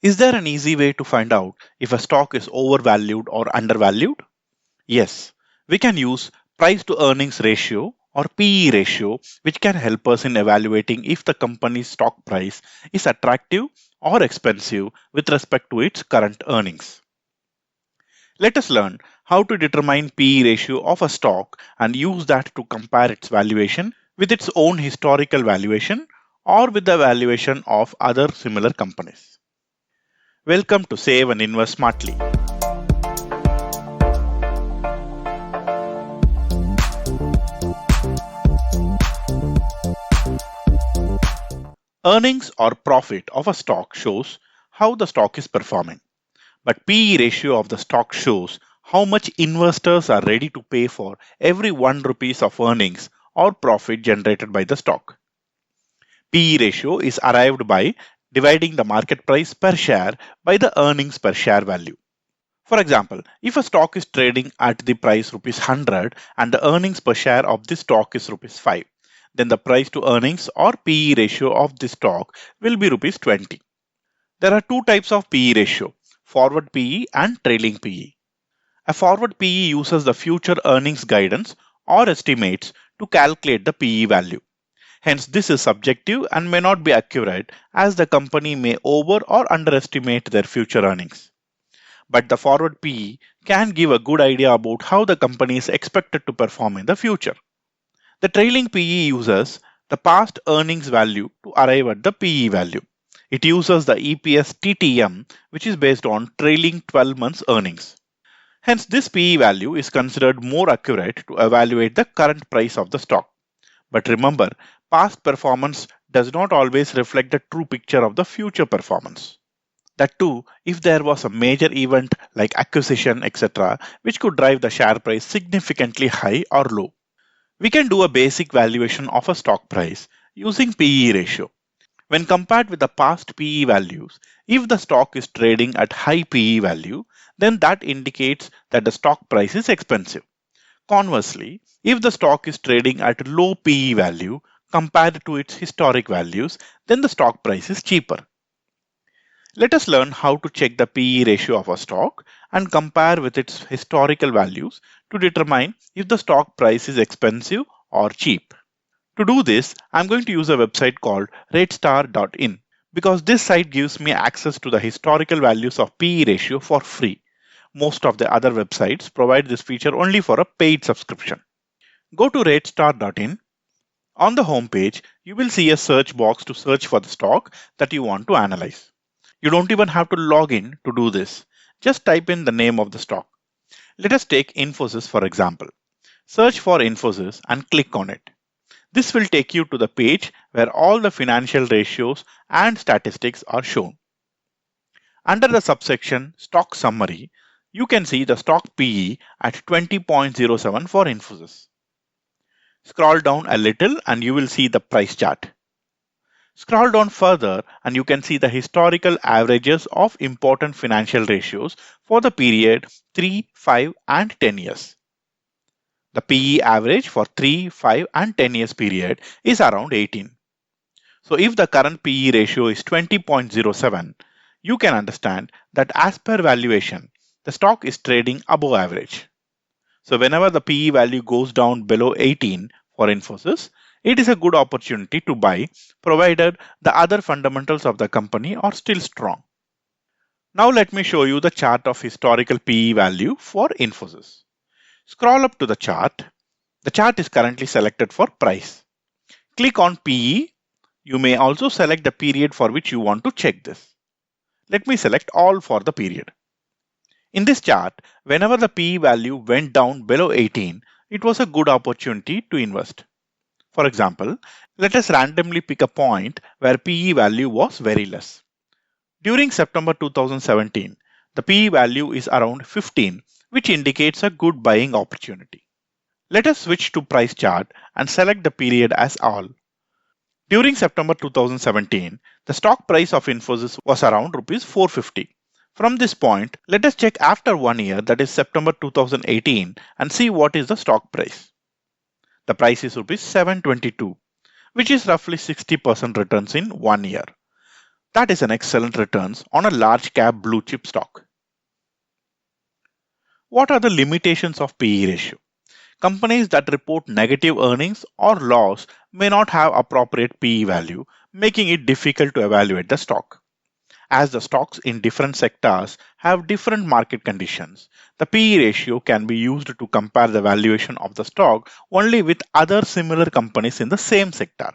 Is there an easy way to find out if a stock is overvalued or undervalued? Yes, we can use price to earnings ratio or PE ratio, which can help us in evaluating if the company's stock price is attractive or expensive with respect to its current earnings. Let us learn how to determine PE ratio of a stock and use that to compare its valuation with its own historical valuation or with the valuation of other similar companies. Welcome to Save and Invest Smartly. Earnings or profit of a stock shows how the stock is performing, but PE ratio of the stock shows how much investors are ready to pay for every 1 rupees of earnings or profit generated by the stock. PE ratio is arrived by dividing the market price per share by the earnings per share value. For example, if a stock is trading at the price rupees 100 and the earnings per share of this stock is rupees 5, then the price to earnings or PE ratio of this stock will be rupees 20. There are two types of PE ratio, forward PE and trailing PE. A forward PE uses the future earnings guidance or estimates to calculate the PE value. Hence, this is subjective and may not be accurate as the company may over or underestimate their future earnings. But the forward PE can give a good idea about how the company is expected to perform in the future. The trailing PE uses the past earnings value to arrive at the PE value. It uses the EPS TTM, which is based on trailing 12 months earnings. Hence, this PE value is considered more accurate to evaluate the current price of the stock. But remember, past performance does not always reflect the true picture of the future performance. That too, if there was a major event like acquisition, etc., which could drive the share price significantly high or low. We can do a basic valuation of a stock price using PE ratio. When compared with the past PE values, if the stock is trading at high PE value, then that indicates that the stock price is expensive. Conversely, if the stock is trading at low PE value compared to its historic values, then the stock price is cheaper. Let us learn how to check the PE ratio of a stock and compare with its historical values to determine if the stock price is expensive or cheap. To do this, I'm going to use a website called ratestar.in because this site gives me access to the historical values of PE ratio for free. Most of the other websites provide this feature only for a paid subscription. Go to ratestar.in. On the home page, you will see a search box to search for the stock that you want to analyze. You don't even have to log in to do this. Just type in the name of the stock. Let us take Infosys for example. Search for Infosys and click on it. This will take you to the page where all the financial ratios and statistics are shown. Under the subsection Stock Summary, you can see the stock PE at 20.07 for Infosys. Scroll down a little and you will see the price chart. Scroll down further and you can see the historical averages of important financial ratios for the period 3, 5 and 10 years. The PE average for 3, 5 and 10 years period is around 18. So if the current PE ratio is 20.07, you can understand that as per valuation, the stock is trading above average. So whenever the PE value goes down below 18 for Infosys, it is a good opportunity to buy provided the other fundamentals of the company are still strong. Now let me show you the chart of historical PE value for Infosys. Scroll up to the chart. The chart is currently selected for price. Click on PE. You may also select the period for which you want to check this. Let me select all for the period. In this chart, whenever the PE value went down below 18, it was a good opportunity to invest. For example, let us randomly pick a point where PE value was very less. During September 2017, the PE value is around 15, which indicates a good buying opportunity. Let us switch to price chart and select the period as all. During September 2017, the stock price of Infosys was around rupees 450. From this point, let us check after 1 year, that is September 2018, and see what is the stock price. The price is rupees 722, which is roughly 60% returns in 1 year. That is an excellent returns on a large cap blue chip stock. What are the limitations of PE ratio? Companies that report negative earnings or loss may not have appropriate PE value, making it difficult to evaluate the stock. As the stocks in different sectors have different market conditions, the PE ratio can be used to compare the valuation of the stock only with other similar companies in the same sector.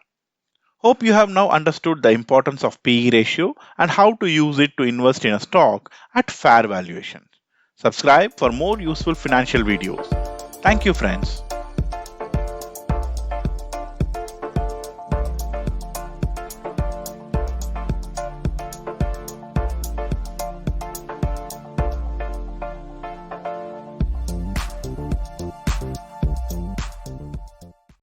Hope you have now understood the importance of PE ratio and how to use it to invest in a stock at fair valuation. Subscribe for more useful financial videos. Thank you, friends.